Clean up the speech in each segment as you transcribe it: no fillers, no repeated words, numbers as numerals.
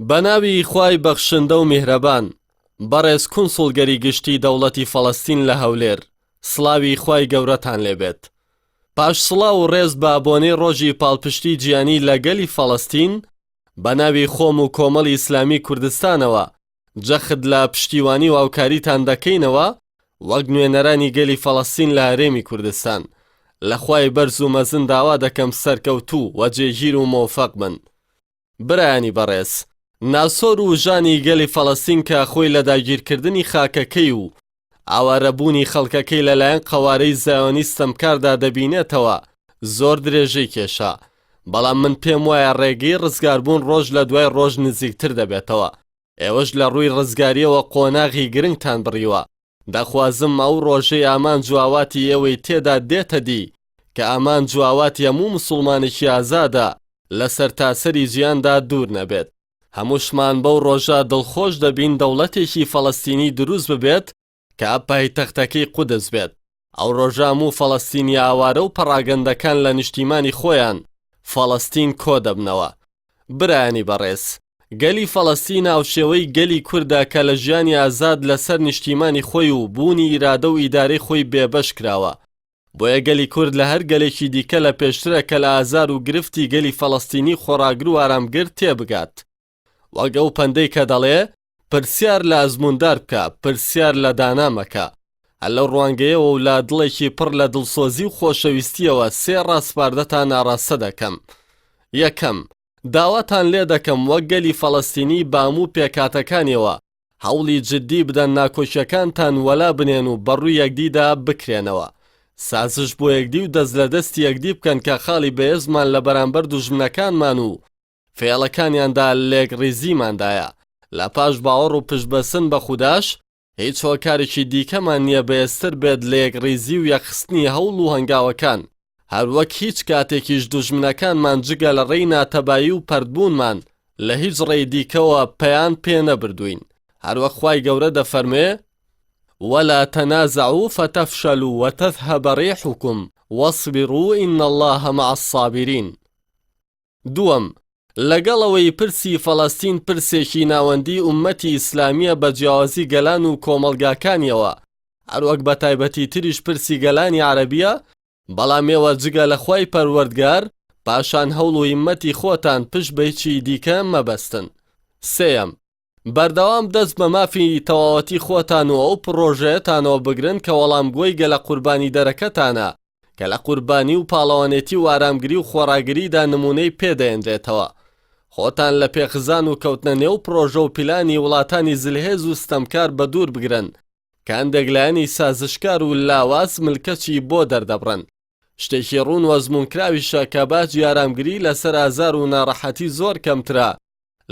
بەناوی خوای بەخشندە و میهرەبان. بەڕێز کونسڵگەری گشتی دەوڵەتی فەڵەستین لە هەولێر، سڵاوی خوای گەورەتان لێبێت. پاش سڵاو و ڕێز بە بۆنەی ڕۆژی پاڵپشتی جیهانی لە گەلی فەڵەستین، بەناوی خۆم و کۆمەڵی ئیسلامی کوردستانەوە جەخت لە پشتیوانی و هاوکاریتان دەکەینەوە وەک نوێنەرانی گەلی فەڵەستین لە هەرێمی کوردستان. لە خوای بەرز و مەزن داوا دەکەم سەرکەوتوو و جێگیر و مۆفەق بن. برایانی بەڕێز، ناسۆر و ژانی گەلی فەڵەستین کە خۆی لە داگیرکردنی خاکەکەی و ئاوارەبوونی خەڵکەکەی لەلایەن قەوارەی زایۆنیستەمکاردا دەبینێتەوە زۆر درێژەی کێشا، بەڵام من پێم وایە ڕێگەی ڕزگاربوون ڕۆژ لە دوای ڕۆژ نزیکتر دەبێتەوە. ئێوەش لە ڕووی ڕزگاریەوە قۆناغی گرنگتان بڕیوە. دەخوازم ئەو ڕۆژەی ئامان جواواتی ئێوەی تێدا دێتە دی کە ئامان جواواتی هەموو مسڵمانێکی ئازادە لە سەرتاسەری ژیاندا دوور نەبێت. هەمووشمان بەو ڕۆژە دڵخۆش دەبین دەوڵەتێکی فەڵەستینی دروست ببێت کە پایتەختەکەی قودس بێت. ئەو ڕۆژە هەموو فەڵەستینی ئاوارە و پەڕاگەندەکان لە نیشتیمانی خۆیان فەڵەستین کۆ دەبنەوە. برایانی بەڕێز، گەلی فەڵەستین ناوشێوەی گەلی کوردە کە لە ژیانی ئازاد لەسەر نیشتیمانی خۆی و بوونی ئیرادە و ئیدارەی خۆی بێبەش کراوە. بۆیە گەلی کورد لە هەر گەلێکی دیکە لە پێشترە کە لە ئازار و گرفتی گەلی فەڵەستینی خۆراگر و ئارامگر تێبگات. وەک ئەو پەندەی کە دەڵێ پرسیار لە ئەزموندار بکە، پرسیار لە دانا مەکە. هەر لەو ڕوانگەیەوە و لە دڵێکی پڕ لە دڵسۆزی و خۆشەویستیەوە سێ ڕاستپاردەتان ئاڕاستە دەکەم. یەکەم، داواتان لێ دەکەم وەک گەلی فەڵەستینی بە هەموو پێکاتەکانیەوە هەوڵی جددی بدەن ناکۆچیەکانتان وەلا بنێن و بەڕووی یەکدیدا بکرێنەوە. سازش بۆ یەکدی و دەست لە دەستی یەکدی بکەن کە خاڵی بەهێزمان لە بەرامبەر دوژمنەکانمان و فێڵەکانیاندا لێکڕێزیماندایە. لە پاش باوەڕ و پشتبەسن بە خوداش هیچ هۆکارێکی دیکەمان نییە بەهێزتر بێت لە یەکڕێزی و یەکخستنی هەوڵ و هەنگاوەکان. هەروەک هیچ کاتێکیش دوژمنەکانمان جگە لە ڕێی ناتەبایی و پەردبوونمان لە هیچ ڕێی دیکەوە پەیان پێ نەبردوین. هەروەک خوای گەورە دەفەرمێ: ولا تنازعوا فتفشلوا وتذهب ريحكم واصبروا إن الله مع الصابرين. دووەم، لەگەڵەوەی پرسی فەڵەستین پرسێکی ناوەندی ئومەتی ئیسلامیە بە جیاوازی گەلان و کۆمەڵگاکانیەوە، هەروەک بە تایبەتی تریش پرسی گەلانی عەرەبیە، بەڵام ئێوە جگە لە خوای پەروەردگار پاشان هەوڵ و هیممەتی خۆتان پشت بەیچی دیکە مەبەستن. سێەم، بەردەوام دەست بە مافی تەواوەتی خۆتان و ئەو پرۆژەیەتانەوە بگرن کە وەڵامگۆی گەلە قوربانی دەرەکەتانە کە لە قوربانی و پاڵەوانێتی و ئارامگری و خۆراگریدا نمونەی پێدەێنرێتەوە. خۆتان لە پێخزان و کەوتنە نێو پرۆژە و پیلانی وڵاتانی زلهێز و ستەمکار بە دوور بگرن کە هەندێک لایەنی سازشکار و لاواز ملکەچی بۆ دەردەبڕن. شتێکی ڕوون وەزمونکراویشە کە باجی ئارامگری لەسەر ئازار و ناڕەحەتی زۆر کەمترە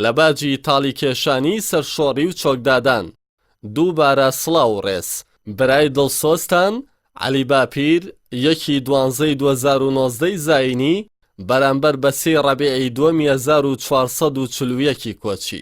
لە باجی تاڵی کێشانی سەرشۆڕی و چۆکدادان. دووبارە سڵاو و ڕێز. برای دڵسۆزتان عەلی باپیر، 1/12/2019 زاینی بەرامبەر بە 3 ڕەبیعی 2441 کۆچی.